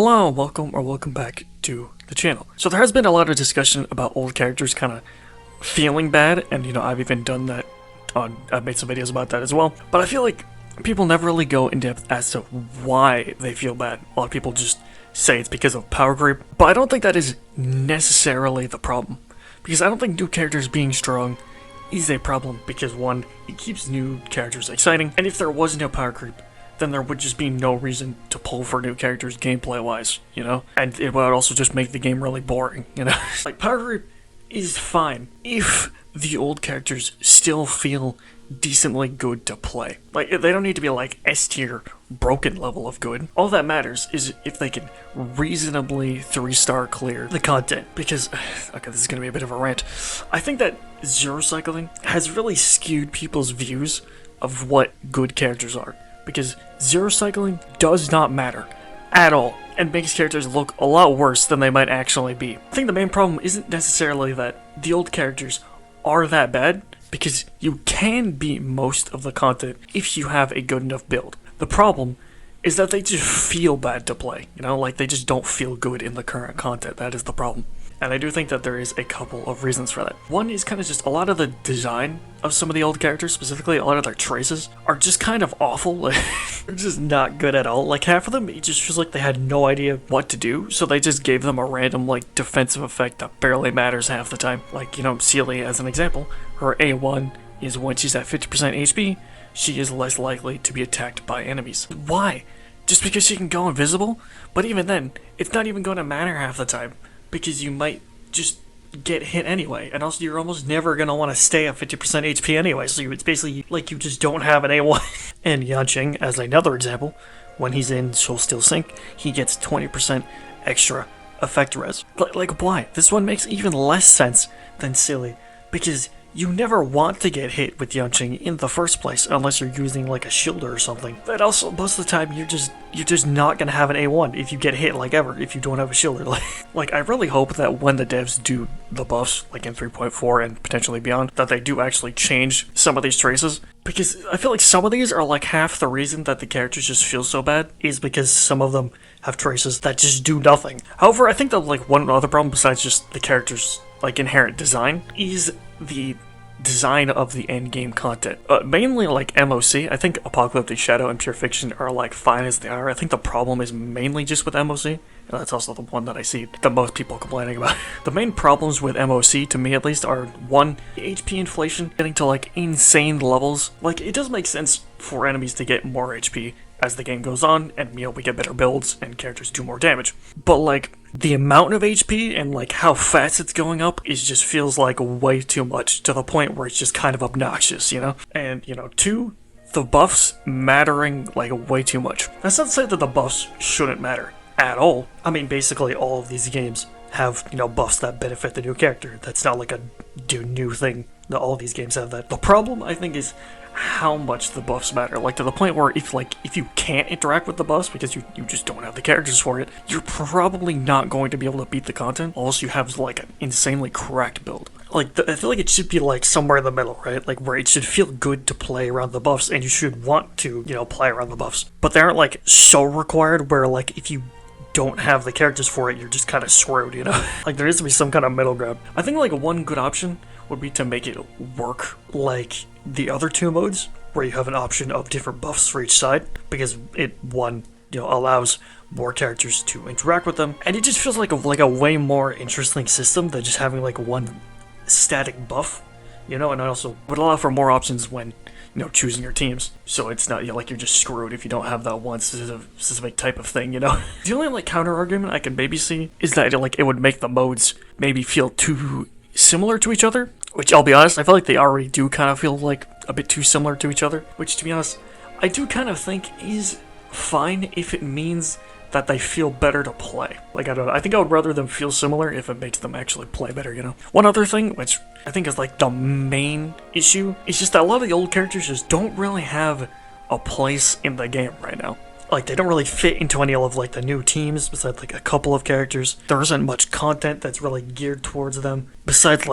Hello, welcome back to the channel. So there has been a lot of discussion about old characters kind of feeling bad, and I've even done that I've made some videos about that as well. But I feel like people never really go in depth as to why they feel bad. A lot of people just say it's because of power creep, but I don't think that is necessarily the problem. Because I don't think new characters being strong is a problem, because one, it keeps new characters exciting, and if there was no power creep, then there would just be no reason to pull for new characters gameplay-wise, And it would also just make the game really boring, Like, power creep is fine if the old characters still feel decently good to play. Like, they don't need to be like S-tier broken level of good. All that matters is if they can reasonably 3-star clear the content, because, okay, this is gonna be a bit of a rant. I think that zero cycling has really skewed people's views of what good characters are. Because zero cycling does not matter at all, and makes characters look a lot worse than they might actually be. I think the main problem isn't necessarily that the old characters are that bad, because you can beat most of the content if you have a good enough build. The problem is that they just feel bad to play, like they just don't feel good in the current content. That is the problem. And I do think that there is a couple of reasons for that. One is kind of just a lot of the design of some of the old characters, specifically a lot of their traces, are just kind of awful. They're just not good at all. Like, half of them, it just feels like they had no idea what to do, so they just gave them a random, defensive effect that barely matters half the time. Like, Sealy, as an example, her A1 is when she's at 50% HP, she is less likely to be attacked by enemies. Why? Just because she can go invisible? But even then, it's not even going to matter half the time, because you might just get hit anyway, and also you're almost never going to want to stay at 50% HP anyway, so it's basically like you just don't have an A1. And Yanqing, as another example, when he's in Soul Steel Sync, he gets 20% extra effect res. Like, why? This one makes even less sense than Silly, because you never want to get hit with Yanqing in the first place unless you're using like a shielder or something. But also, most of the time you're just not gonna have an A1 if you get hit ever if you don't have a shielder. Like I really hope that when the devs do the buffs, like in 3.4 and potentially beyond, that they do actually change some of these traces. Because I feel like some of these are like half the reason that the characters just feel so bad is because some of them have traces that just do nothing. However, I think that one other problem besides just the characters' inherent design is the design of the endgame content. Mainly MOC. I think Apocalyptic Shadow and Pure Fiction are fine as they are. I think the problem is mainly just with MOC, and that's also the one that I see the most people complaining about. The main problems with MOC, to me at least, are one, HP inflation getting to insane levels. It does make sense for enemies to get more HP as the game goes on, and we get better builds and characters do more damage. But the amount of HP and how fast it's going up just feels way too much, to the point where it's just kind of obnoxious, And two, the buffs mattering way too much. That's not to say that the buffs shouldn't matter at all. I mean, basically all of these games have buffs that benefit the new character. That's not a new thing. All of these games have that. The problem, I think, is how much the buffs matter, to the point where if you can't interact with the buffs because you just don't have the characters for it, you're probably not going to be able to beat the content unless you have an insanely cracked build. I feel like it should be somewhere in the middle, right? Where it should feel good to play around the buffs, and you should want to play around the buffs, but they aren't so required where if you don't have the characters for it, you're just kind of screwed, There needs to be some kind of middle ground. I think one good option would be to make it work like the other two modes, where you have an option of different buffs for each side, because it allows more characters to interact with them, and it just feels like a way more interesting system than just having one static buff, and it also would allow for more options when choosing your teams, so it's not you're just screwed if you don't have that one specific type of thing. The only counter argument I can maybe see is that it would make the modes maybe feel too similar to each other, which, I'll be honest, I feel like they already do kind of feel a bit too similar to each other, which, to be honest, I do kind of think is fine if it means that they feel better to play. I don't know, I think I would rather them feel similar if it makes them actually play better, One other thing, which I think is the main issue, is just that a lot of the old characters just don't really have a place in the game right now. They don't really fit into any of the new teams, besides a couple of characters. There isn't much content that's really geared towards them, besides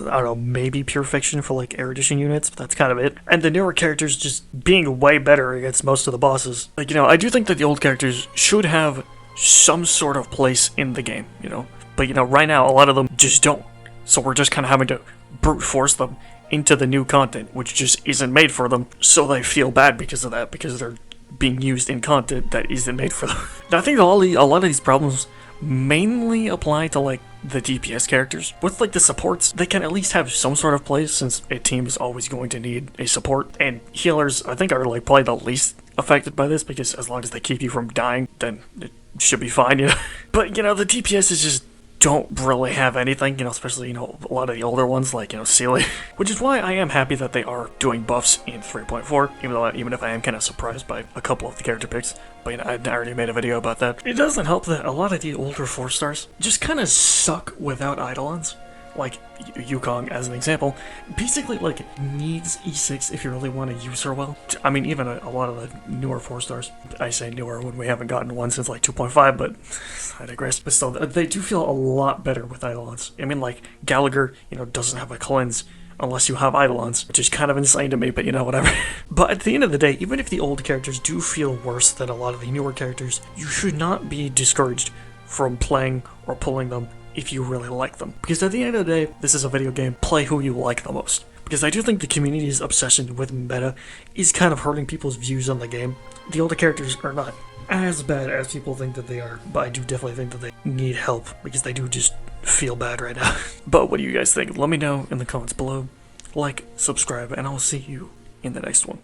I don't know, maybe Pure Fiction for erudition units, but that's kind of it. And the newer characters just being way better against most of the bosses. I do think that the old characters should have some sort of place in the game, you know. But, you know, right now, a lot of them just don't. So we're just kind of having to brute force them into the new content, which just isn't made for them. So they feel bad because of that, because they're being used in content that isn't made for them. Now, I think a lot of these problems mainly apply to, like, the DPS characters. With, like, the supports, they can at least have some sort of place, since a team is always going to need a support. And healers, I think, are, like, probably the least affected by this, because as long as they keep you from dying, then it should be fine, you know. But, you know, the DPS is just don't really have anything, you know, especially, you know, a lot of the older ones, like, you know, Sealy. Which is why I am happy that they are doing buffs in 3.4, even if I am kind of surprised by a couple of the character picks. But, you know, I already made a video about that. It doesn't help that a lot of the older 4-stars just kind of suck without Eidolons. Like, Yukong, as an example, basically, like, needs E6 if you really want to use her well. I mean, even a lot of the newer 4-stars. I say newer when we haven't gotten one since, like, 2.5, but I digress. But still, they do feel a lot better with Eidolons. I mean, like, Gallagher, you know, doesn't have a cleanse unless you have Eidolons, which is kind of insane to me, but, you know, whatever. But at the end of the day, even if the old characters do feel worse than a lot of the newer characters, you should not be discouraged from playing or pulling them if you really like them. Because at the end of the day, this is a video game, play who you like the most. Because I do think the community's obsession with meta is kind of hurting people's views on the game. The older characters are not as bad as people think that they are, but I do definitely think that they need help, because they do just feel bad right now. But what do you guys think? Let me know in the comments below. Like, subscribe, and I'll see you in the next one.